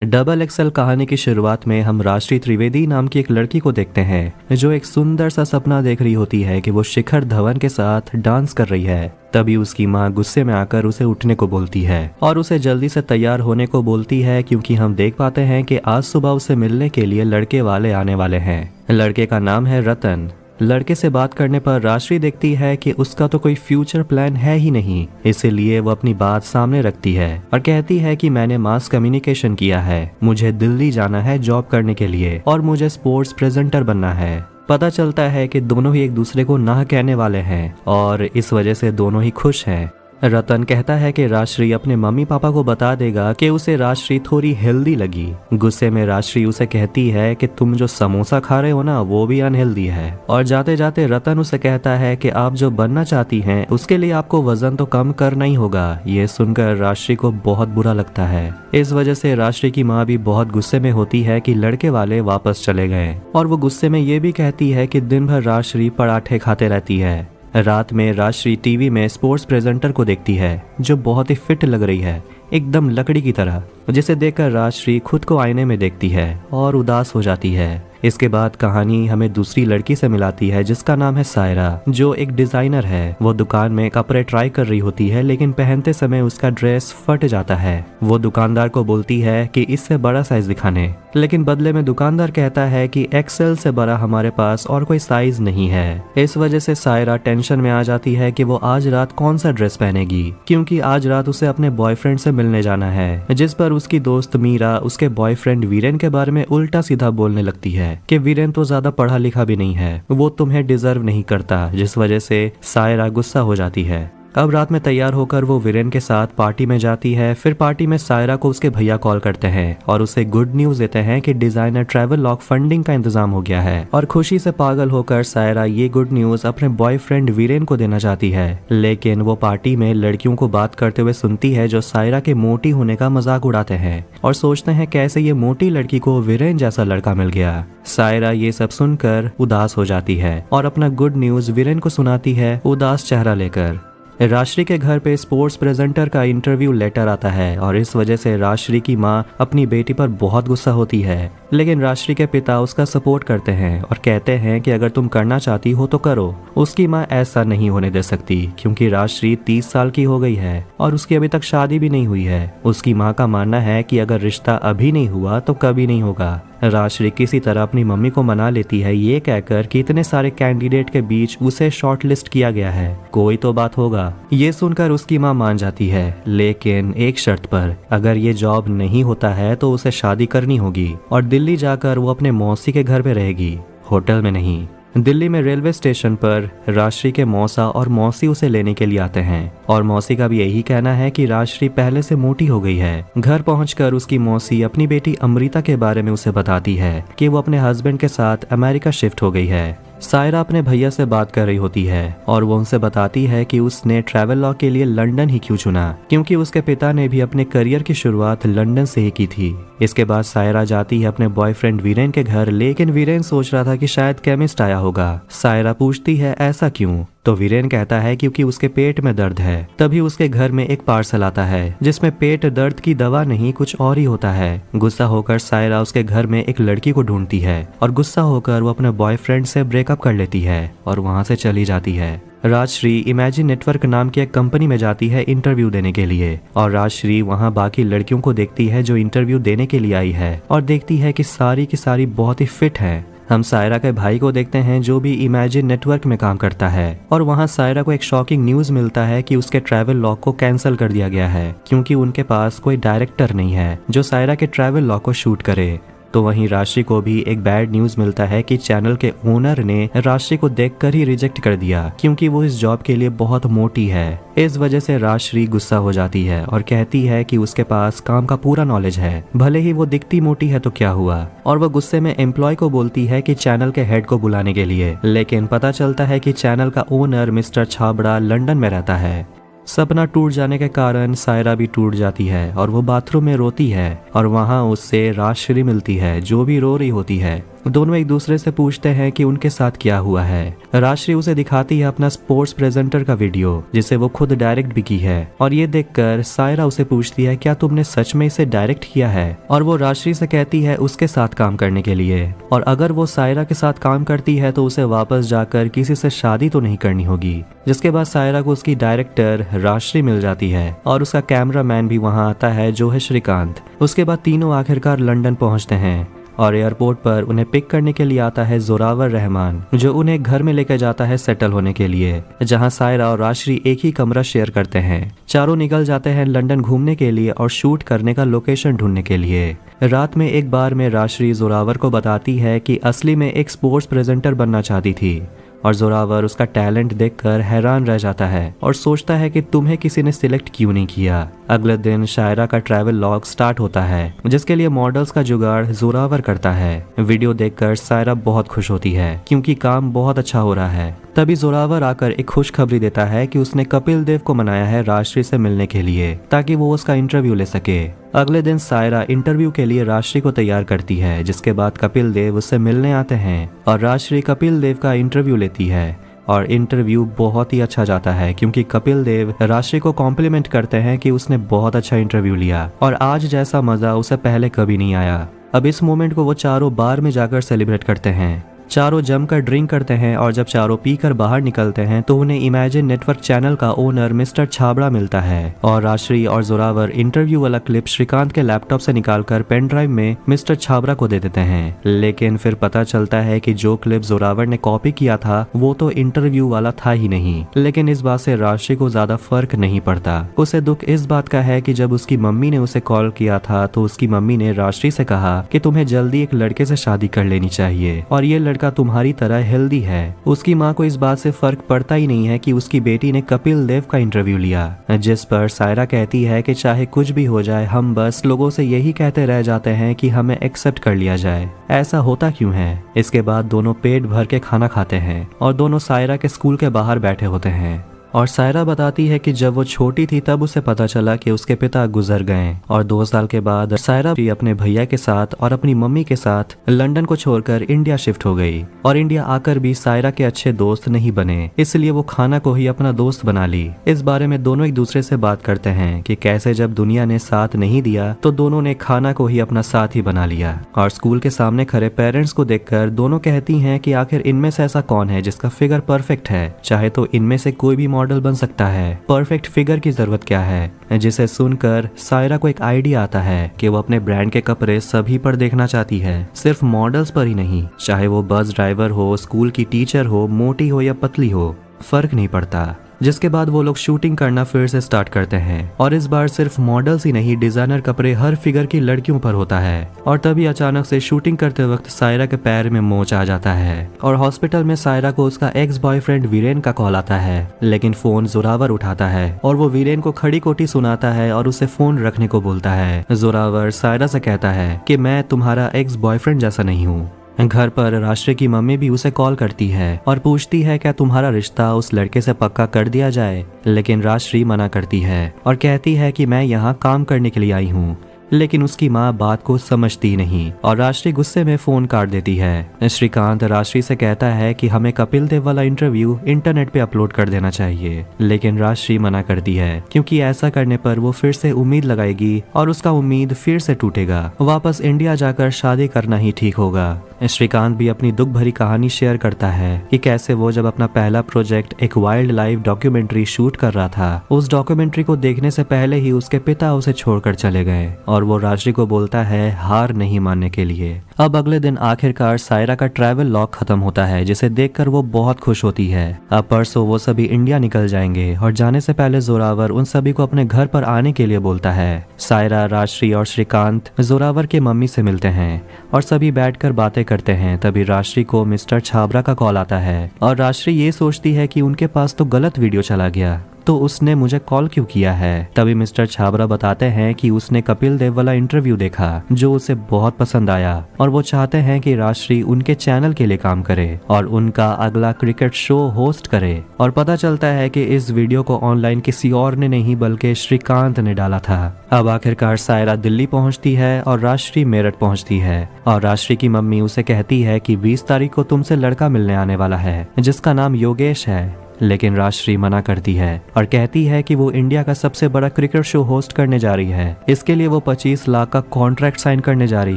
Double XL कहानी की शुरुआत में हम राष्ट्रीय त्रिवेदी नाम की एक लड़की को देखते हैं जो एक सुंदर सा सपना देख रही होती है कि वो शिखर धवन के साथ डांस कर रही है। तभी उसकी माँ गुस्से में आकर उसे उठने को बोलती है और उसे जल्दी से तैयार होने को बोलती है, क्योंकि हम देख पाते हैं कि आज सुबह उसे मिलने के लिए लड़के वाले आने वाले हैं। लड़के का नाम है रतन। लड़के से बात करने पर राशि देखती है कि उसका तो कोई फ्यूचर प्लान है ही नहीं, इसीलिए वो अपनी बात सामने रखती है और कहती है कि मैंने मास कम्युनिकेशन किया है, मुझे दिल्ली जाना है जॉब करने के लिए और मुझे स्पोर्ट्स प्रेजेंटर बनना है। पता चलता है कि दोनों ही एक दूसरे को ना कहने वाले हैं और इस वजह से दोनों ही खुश हैं। रतन कहता है कि राजश्री अपने मम्मी पापा को बता देगा कि उसे राजश्री थोड़ी हेल्दी लगी। गुस्से में राजश्री उसे कहती है कि तुम जो समोसा खा रहे हो ना वो भी अनहेल्दी है। और जाते जाते रतन उसे कहता है कि आप जो बनना चाहती हैं उसके लिए आपको वजन तो कम करना ही होगा। ये सुनकर राजश्री को बहुत बुरा लगता है। इस वजह से राजश्री की माँ भी बहुत गुस्से में होती है कि लड़के वाले वापस चले गए और वो गुस्से में ये भी कहती है कि दिन भर राजश्री पराठे खाते रहती है। रात में राजश्री टीवी में स्पोर्ट्स प्रेजेंटर को देखती है जो बहुत ही फिट लग रही है, एकदम लकड़ी की तरह, जिसे देखकर राजश्री खुद को आईने में देखती है और उदास हो जाती है। इसके बाद कहानी हमें दूसरी लड़की से मिलाती है जिसका नाम है सायरा, जो एक डिजाइनर है। वो दुकान में कपड़े ट्राई कर रही होती है, लेकिन पहनते समय उसका ड्रेस फट जाता है। वो दुकानदार को बोलती है कि इससे बड़ा साइज दिखाने, लेकिन बदले में दुकानदार कहता है कि एक्सेल से बड़ा हमारे पास और कोई साइज नहीं है। इस वजह से सायरा टेंशन में आ जाती है कि वो आज रात कौन सा ड्रेस पहनेगी, क्योंकि आज रात उसे अपने बॉयफ्रेंड से मिलने जाना है। जिस पर उसकी दोस्त मीरा उसके बॉयफ्रेंड वीरेन के बारे में उल्टा सीधा बोलने लगती है कि वीरेन तो ज्यादा पढ़ा लिखा भी नहीं है, वो तुम्हें डिजर्व नहीं करता, जिस वजह से सायरा गुस्सा हो जाती है। अब रात में तैयार होकर वो वीरेन के साथ पार्टी में जाती है। फिर पार्टी में सायरा को उसके भैया कॉल करते हैं और उसे गुड न्यूज देते हैं कि डिजाइनर ट्रैवल लॉग फंडिंग का इंतजाम हो गया है। और खुशी से पागल होकर सायरा ये गुड न्यूज अपने बॉयफ्रेंड वीरेन को देना चाहती है, लेकिन वो पार्टी में लड़कियों को बात करते हुए सुनती है जो सायरा के मोटी होने का मजाक उड़ाते हैं और सोचते हैं कैसे ये मोटी लड़की को वीरेन जैसा लड़का मिल गया। सायरा ये सब सुनकर उदास हो जाती है और अपना गुड न्यूज वीरेन को सुनाती है उदास चेहरा लेकर। राजश्री के घर पे स्पोर्ट्स प्रेजेंटर का इंटरव्यू लेटर आता है और इस वजह से राजश्री की माँ अपनी बेटी पर बहुत गुस्सा होती है, लेकिन राजश्री के पिता उसका सपोर्ट करते हैं और कहते हैं कि अगर तुम करना चाहती हो तो करो। उसकी माँ ऐसा नहीं होने दे सकती, क्योंकि राजश्री 30 साल की हो गई है और उसकी अभी तक शादी भी नहीं हुई है। उसकी माँ का मानना है कि अगर रिश्ता अभी नहीं हुआ तो कभी नहीं होगा। राजश्री किसी तरह अपनी मम्मी को मना लेती है, ये कहकर कि इतने सारे कैंडिडेट के बीच उसे शॉर्टलिस्ट किया गया है, कोई तो बात होगा। ये सुनकर उसकी माँ मान जाती है, लेकिन एक शर्त पर, अगर ये जॉब नहीं होता है तो उसे शादी करनी होगी और दिल्ली जाकर वो अपने मौसी के घर पे रहेगी, होटल में नहीं। दिल्ली में रेलवे स्टेशन पर राजश्री के मौसा और मौसी उसे लेने के लिए आते हैं और मौसी का भी यही कहना है कि राजश्री पहले से मोटी हो गई है। घर पहुंचकर उसकी मौसी अपनी बेटी अमृता के बारे में उसे बताती है कि वो अपने हस्बैंड के साथ अमेरिका शिफ्ट हो गई है। सायरा अपने भैया से बात कर रही होती है और वो उनसे बताती है कि उसने ट्रैवल लॉ के लिए लंदन ही क्यों चुना, क्योंकि उसके पिता ने भी अपने करियर की शुरुआत लंदन से ही की थी। इसके बाद सायरा जाती है अपने बॉयफ्रेंड वीरेन के घर, लेकिन वीरेन सोच रहा था कि शायद केमिस्ट आया होगा। सायरा पूछती है ऐसा क्यों, तो वीरेन कहता है क्योंकि उसके पेट में दर्द है। तभी उसके घर में एक पार्सल आता है जिसमें पेट दर्द की दवा नहीं कुछ और ही होता है। गुस्सा होकर सायरा उसके घर में एक लड़की को ढूंढती है और गुस्सा होकर वो अपने बॉयफ्रेंड से ब्रेकअप कर लेती है और वहां से चली जाती है। राजश्री इमेजिन नेटवर्क नाम की एक कंपनी में जाती है इंटरव्यू देने के लिए और राजश्री वहां बाकी लड़कियों को देखती है जो इंटरव्यू देने के लिए आई है और देखती है कि सारी की सारी बहुत ही फिट है। हम सायरा के भाई को देखते हैं जो भी इमेजिन नेटवर्क में काम करता है और वहां सायरा को एक शॉकिंग न्यूज मिलता है कि उसके ट्रैवल लॉग को कैंसिल कर दिया गया है, क्योंकि उनके पास कोई डायरेक्टर नहीं है जो सायरा के ट्रैवल लॉग को शूट करे। तो वहीं राशि को भी एक बैड न्यूज मिलता है कि चैनल के ओनर ने राशि को देखकर ही रिजेक्ट कर दिया, क्योंकि वो इस जॉब के लिए बहुत मोटी है। इस वजह से राशि गुस्सा हो जाती है और कहती है कि उसके पास काम का पूरा नॉलेज है, भले ही वो दिखती मोटी है तो क्या हुआ। और वो गुस्से में एम्प्लॉय को बोलती है कि चैनल के हेड को बुलाने के लिए, लेकिन पता चलता है कि चैनल का ओनर मिस्टर छाबड़ा लंदन में रहता है। सपना टूट जाने के कारण सायरा भी टूट जाती है और वो बाथरूम में रोती है और वहाँ उससे राजश्री मिलती है जो भी रो रही होती है। दोनों एक दूसरे से पूछते हैं कि उनके साथ क्या हुआ है। राजश्री उसे दिखाती है अपना स्पोर्ट्स प्रेजेंटर का वीडियो जिसे वो खुद डायरेक्ट भी की है, और ये देखकर सायरा उसे पूछती है क्या तुमने सच में इसे डायरेक्ट किया है, और वो राजश्री से कहती है उसके साथ काम करने के लिए, और अगर वो सायरा के साथ काम करती है तो उसे वापस जाकर किसी से शादी तो नहीं करनी होगी। जिसके बाद सायरा को उसकी डायरेक्टर राजश्री मिल जाती है और उसका कैमरामैन भी वहां आता है जो है श्रीकांत। उसके बाद तीनों आखिरकार लंदन पहुंचते हैं और एयरपोर्ट पर उन्हें पिक करने के लिए आता है जोरावर रहमान, जो उन्हें घर में लेकर जाता है सेटल होने के लिए, जहां सायरा और राजश्री एक ही कमरा शेयर करते हैं। चारों निकल जाते हैं लंदन घूमने के लिए और शूट करने का लोकेशन ढूंढने के लिए। रात में एक बार में राजश्री जोरावर को बताती है कि असली में एक स्पोर्ट्स प्रेजेंटर बनना चाहती थी, और जोरावर उसका टैलेंट देखकर हैरान रह जाता है और सोचता है कि तुम्हें किसी ने सिलेक्ट क्यों नहीं किया। अगले दिन शायरा का ट्रैवल लॉग स्टार्ट होता है जिसके लिए मॉडल्स का जुगाड़ जोरावर करता है। वीडियो देखकर सायरा बहुत खुश होती है क्योंकि काम बहुत अच्छा हो रहा है। तभी जोरावर आकर एक खुशखबरी देता है कि उसने कपिल देव को मनाया है राजश्री से मिलने के लिए ताकि वो उसका इंटरव्यू ले सके। अगले दिन सायरा इंटरव्यू के लिए राजश्री को तैयार करती है, जिसके बाद कपिल देव उससे मिलने आते हैं और राजश्री कपिल देव का इंटरव्यू लेती है और इंटरव्यू बहुत ही अच्छा जाता है क्योंकि कपिल देव राजश्री को कॉम्प्लीमेंट करते हैं कि उसने बहुत अच्छा इंटरव्यू लिया और आज जैसा मजा उसे पहले कभी नहीं आया। अब इस मोमेंट को वो चारों बार में जाकर सेलिब्रेट करते हैं। चारों जमकर ड्रिंक करते हैं और जब चारों पीकर बाहर निकलते हैं तो उन्हें इमेजिन नेटवर्क चैनल का ओनर मिस्टर छाबड़ा मिलता है और राजश्री और जोरावर इंटरव्यू वाला क्लिप श्रीकांत के लैपटॉप से निकालकर पेन ड्राइव में मिस्टर छाबड़ा को दे देते हैं। लेकिन फिर पता चलता है कि जो क्लिप जोरावर ने कॉपी किया था वो तो इंटरव्यू वाला था ही नहीं। लेकिन इस बात से राजश्री को ज्यादा फर्क नहीं पड़ता। उसे दुख इस बात का है कि जब उसकी मम्मी ने उसे कॉल किया था तो उसकी मम्मी ने राजश्री से कहा कि तुम्हें जल्दी एक लड़के से शादी कर लेनी चाहिए और ये लड़का तुम्हारी तरह हेल्दी है। उसकी माँ को इस बात से फर्क पड़ता ही नहीं है कि उसकी बेटी ने कपिल देव का इंटरव्यू लिया, जिस पर सायरा कहती है कि चाहे कुछ भी हो जाए हम बस लोगों से यही कहते रह जाते हैं कि हमें एक्सेप्ट कर लिया जाए, ऐसा होता क्यों है। इसके बाद दोनों पेट भर के खाना खाते हैं और दोनों सायरा के स्कूल के बाहर बैठे होते हैं और सायरा बताती है कि जब वो छोटी थी तब उसे पता चला कि उसके पिता गुजर गए और 2 साल के बाद सायरा भी अपने भैया के साथ और अपनी मम्मी के साथ लंदन को छोड़कर इंडिया शिफ्ट हो गई और इंडिया आकर भी सायरा के अच्छे दोस्त नहीं बने, इसलिए वो खाना को ही अपना दोस्त बना ली। इस बारे में दोनों एक दूसरे से बात करते हैं कि कैसे जब दुनिया ने साथ नहीं दिया तो दोनों ने खाना को ही अपना साथ ही बना लिया। और स्कूल के सामने खड़े पेरेंट्स को देखकर दोनों कहती हैं कि आखिर इनमें से ऐसा कौन है जिसका फिगर परफेक्ट है, चाहे तो इनमें से कोई भी मॉडल बन सकता है, परफेक्ट फिगर की जरूरत क्या है। जिसे सुनकर सायरा को एक आइडिया आता है कि वो अपने ब्रांड के कपड़े सभी पर देखना चाहती है, सिर्फ मॉडल्स पर ही नहीं, चाहे वो बस ड्राइवर हो, स्कूल की टीचर हो, मोटी हो या पतली हो, फर्क नहीं पड़ता। जिसके बाद वो लोग शूटिंग करना फिर से स्टार्ट करते हैं और इस बार सिर्फ मॉडल्स ही नहीं डिजाइनर कपड़े हर फिगर की लड़कियों पर होता है। और तभी अचानक से शूटिंग करते वक्त सायरा के पैर में मोच आ जाता है और हॉस्पिटल में सायरा को उसका एक्स बॉयफ्रेंड वीरेन का कॉल आता है, लेकिन फोन जोरावर उठाता है और वो वीरेन को खड़ी कोठी सुनाता है और उसे फोन रखने को बोलता है। जोरावर सायरा से कहता है कि मैं तुम्हारा एक्स बॉयफ्रेंड जैसा नहीं हूँ। घर पर राजश्री की मम्मी भी उसे कॉल करती है और पूछती है क्या तुम्हारा रिश्ता उस लड़के से पक्का कर दिया जाए, लेकिन राजश्री मना करती है और कहती है कि मैं यहाँ काम करने के लिए आई हूँ। लेकिन उसकी माँ बात को समझती नहीं और राजश्री गुस्से में फोन काट देती है। श्रीकांत राजश्री से कहता है कि हमें कपिल देव वाला इंटरव्यू इंटरनेट पे अपलोड कर देना चाहिए, लेकिन राजश्री मना करती है क्योंकि ऐसा करने पर वो फिर से उम्मीद लगाएगी और उसका उम्मीद फिर से टूटेगा। वापस इंडिया जाकर शादी करना ही ठीक होगा। श्रीकांत भी अपनी दुख भरी कहानी शेयर करता है कि कैसे वो जब अपना पहला प्रोजेक्ट एक वाइल्ड लाइफ डॉक्यूमेंट्री शूट कर रहा था, उस डॉक्यूमेंट्री को देखने से पहले ही उसके पिता उसे छोड़कर चले गए और वो राजश्री को बोलता है हार नहीं मानने के लिए। अब अगले दिन आखिरकार सायरा का ट्रैवल लॉग खत्म होता है, जिसे देखकर वो बहुत खुश होती है। अब परसों वो सभी इंडिया निकल जाएंगे और जाने से पहले जोरावर उन सभी को अपने घर पर आने के लिए बोलता है। सायरा, राजश्री और श्रीकांत जोरावर के मम्मी से मिलते हैं और सभी बैठकर बातें करते हैं। तभी राजश्री को मिस्टर छाबड़ा का कॉल आता है और राजश्री ये सोचती है कि उनके पास तो गलत वीडियो चला गया। तो उसने मुझे कॉल क्यों किया है। तभी मिस्टर छाबरा बताते हैं कि उसने कपिल देव वाला इंटरव्यू देखा जो उसे बहुत पसंद आया और वो चाहते हैं कि राजश्री उनके चैनल के लिए काम करे और उनका अगला क्रिकेट शो होस्ट करे। और पता चलता है कि इस वीडियो को ऑनलाइन किसी और ने नहीं बल्कि श्रीकांत ने डाला था। अब आखिरकार सायरा दिल्ली पहुंचती है और राजश्री मेरठ पहुंचती है और राजश्री की मम्मी उसे कहती है कि 20 तारीख को तुमसे लड़का मिलने आने वाला है जिसका नाम योगेश है। लेकिन राजश्री मना करती है और कहती है कि वो इंडिया का सबसे बड़ा क्रिकेट शो होस्ट करने जा रही है, इसके लिए वो 25 लाख का कॉन्ट्रैक्ट साइन करने जा रही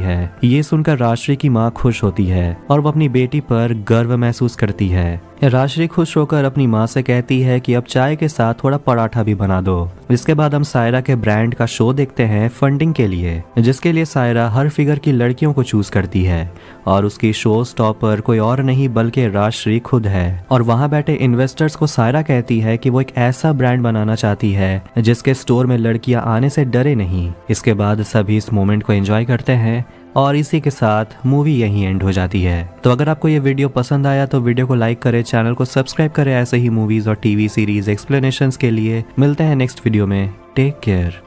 है। ये सुनकर राजश्री की माँ खुश होती है और वो अपनी बेटी पर गर्व महसूस करती है। राजश्री खुश होकर अपनी माँ से कहती है कि अब चाय के साथ थोड़ा पराठा भी बना दो। इसके बाद हम सायरा के ब्रांड का शो देखते हैं फंडिंग के लिए, जिसके लिए सायरा हर फिगर की लड़कियों को चूज करती है और उसकी शो स्टॉपर कोई और नहीं बल्कि राजश्री खुद है। और वहाँ बैठे इन्वेस्टर्स को सायरा कहती है कि वो एक ऐसा ब्रांड बनाना चाहती है जिसके स्टोर में लड़कियां आने से डरे नहीं। इसके बाद सभी इस मोमेंट को एंजॉय करते हैं और इसी के साथ मूवी यहीं एंड हो जाती है। तो अगर आपको ये वीडियो पसंद आया तो वीडियो को लाइक करें, चैनल को सब्सक्राइब करें ऐसे ही मूवीज और टीवी सीरीज एक्सप्लेनेशंस के लिए। मिलते हैं नेक्स्ट वीडियो में। Take care.